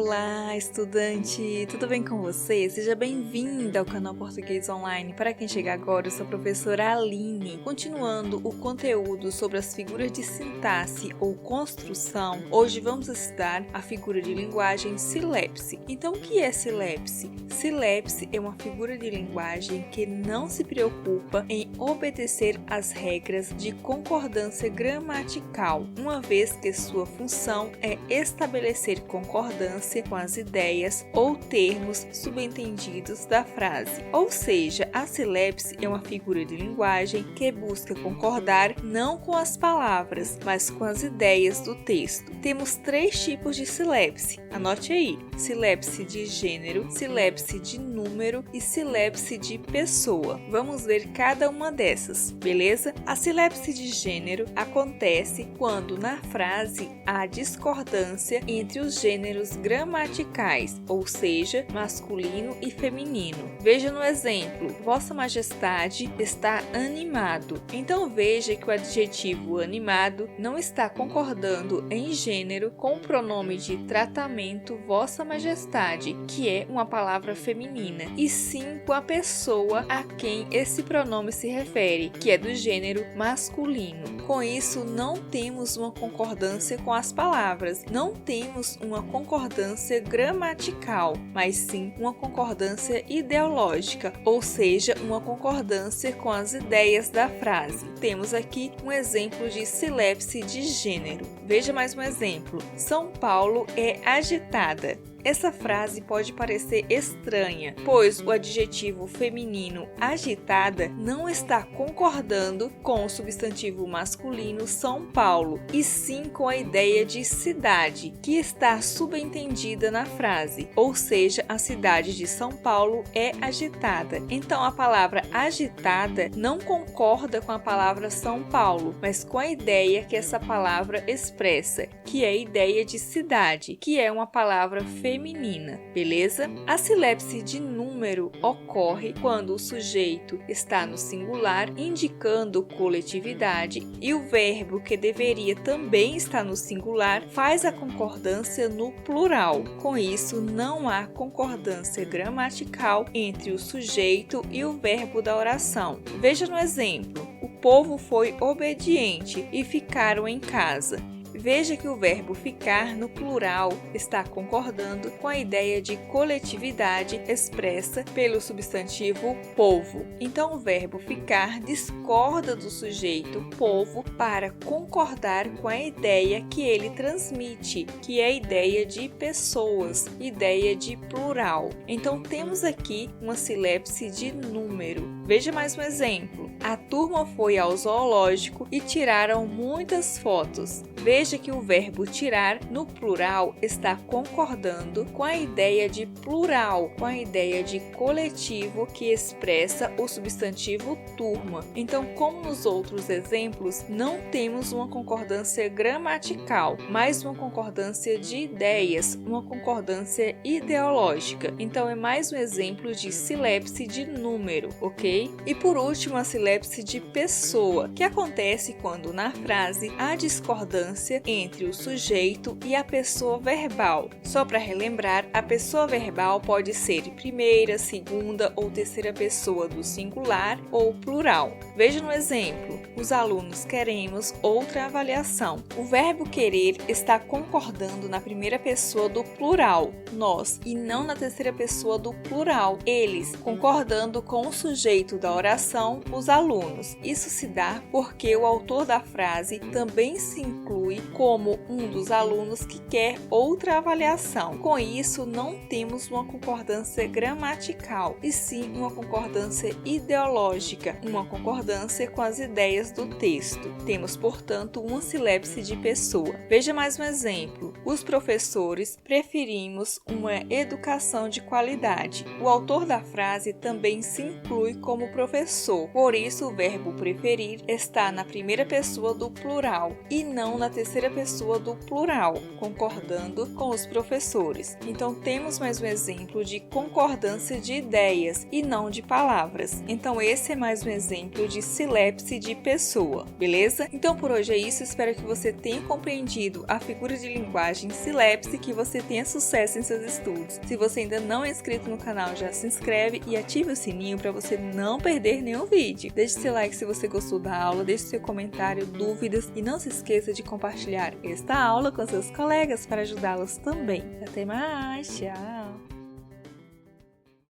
Olá, estudante! Tudo bem com você? Seja bem-vinda ao canal Português Online. Para quem chega agora, eu sou a professora Aline. Continuando o conteúdo sobre as figuras de sintaxe ou construção, hoje vamos estudar a figura de linguagem silepse. Então, o que é silepse? Silepse é uma figura de linguagem que não se preocupa em obedecer às regras de concordância gramatical, uma vez que sua função é estabelecer concordância com as ideias ou termos subentendidos da frase. Ou seja, a silepse é uma figura de linguagem que busca concordar não com as palavras, mas com as ideias do texto. Temos 3 tipos de silepse. Anote aí: silepse de gênero, silepse de número e silepse de pessoa. Vamos ver cada uma dessas, beleza? A silepse de gênero acontece quando na frase há discordância entre os gêneros gramaticais, ou seja, masculino e feminino. Veja no exemplo: Vossa Majestade está animado. Então veja que o adjetivo animado não está concordando em gênero com o pronome de tratamento Vossa Majestade, que é uma palavra feminina, e sim com a pessoa a quem esse pronome se refere, que é do gênero masculino. Com isso, não temos uma concordância com as palavras, não temos uma concordância gramatical, mas sim uma concordância ideológica, ou seja, uma concordância com as ideias da frase. Temos aqui um exemplo de silepse de gênero. Veja mais um exemplo: São Paulo é agitada. Essa frase pode parecer estranha, pois o adjetivo feminino agitada não está concordando com o substantivo masculino São Paulo, e sim com a ideia de cidade, que está subentendida na frase, ou seja, a cidade de São Paulo é agitada. Então, a palavra agitada não concorda com a palavra São Paulo, mas com a ideia que essa palavra expressa, que é a ideia de cidade, que é uma palavra feminina, beleza? A silepse de número ocorre quando o sujeito está no singular, indicando coletividade, e o verbo, que deveria também estar no singular, faz a concordância no plural. Com isso, não há concordância gramatical entre o sujeito e o verbo da oração. Veja no exemplo: o povo foi obediente e ficaram em casa. Veja que o verbo ficar no plural está concordando com a ideia de coletividade expressa pelo substantivo povo. Então, o verbo ficar discorda do sujeito povo para concordar com a ideia que ele transmite, que é a ideia de pessoas, ideia de plural. Então, temos aqui uma silepse de número. Veja mais um exemplo: a turma foi ao zoológico e tiraram muitas fotos. Veja que o verbo tirar no plural está concordando com a ideia de plural, com a ideia de coletivo que expressa o substantivo turma. Então, como nos outros exemplos, não temos uma concordância gramatical, mas uma concordância de ideias, uma concordância ideológica. Então, é mais um exemplo de silepse de número, ok? E por último, a silepse de pessoa, que acontece quando na frase há discordância entre o sujeito e a pessoa verbal. Só para relembrar, a pessoa verbal pode ser primeira, segunda ou terceira pessoa do singular ou plural. Veja no exemplo: os alunos queremos outra avaliação. O verbo querer está concordando na primeira pessoa do plural, nós, e não na terceira pessoa do plural, eles, concordando com o sujeito da oração, os alunos. Isso se dá porque o autor da frase também se inclui como um dos alunos que quer outra avaliação. Com isso, não temos uma concordância gramatical, e sim uma concordância ideológica, uma concordância com as ideias do texto. Temos, portanto, uma silepse de pessoa. Veja mais um exemplo: os professores preferimos uma educação de qualidade. O autor da frase também se inclui como professor, por isso isso o verbo preferir está na primeira pessoa do plural e não na terceira pessoa do plural, concordando com os professores. Então temos mais um exemplo de concordância de ideias e não de palavras. Então esse é mais um exemplo de silepse de pessoa, beleza? Então por hoje é isso, espero que você tenha compreendido a figura de linguagem silepse e que você tenha sucesso em seus estudos. Se você ainda não é inscrito no canal, já se inscreve e ative o sininho para você não perder nenhum vídeo. Deixe seu like se você gostou da aula, deixe seu comentário, dúvidas e não se esqueça de compartilhar esta aula com seus colegas para ajudá-los também. Até mais, tchau!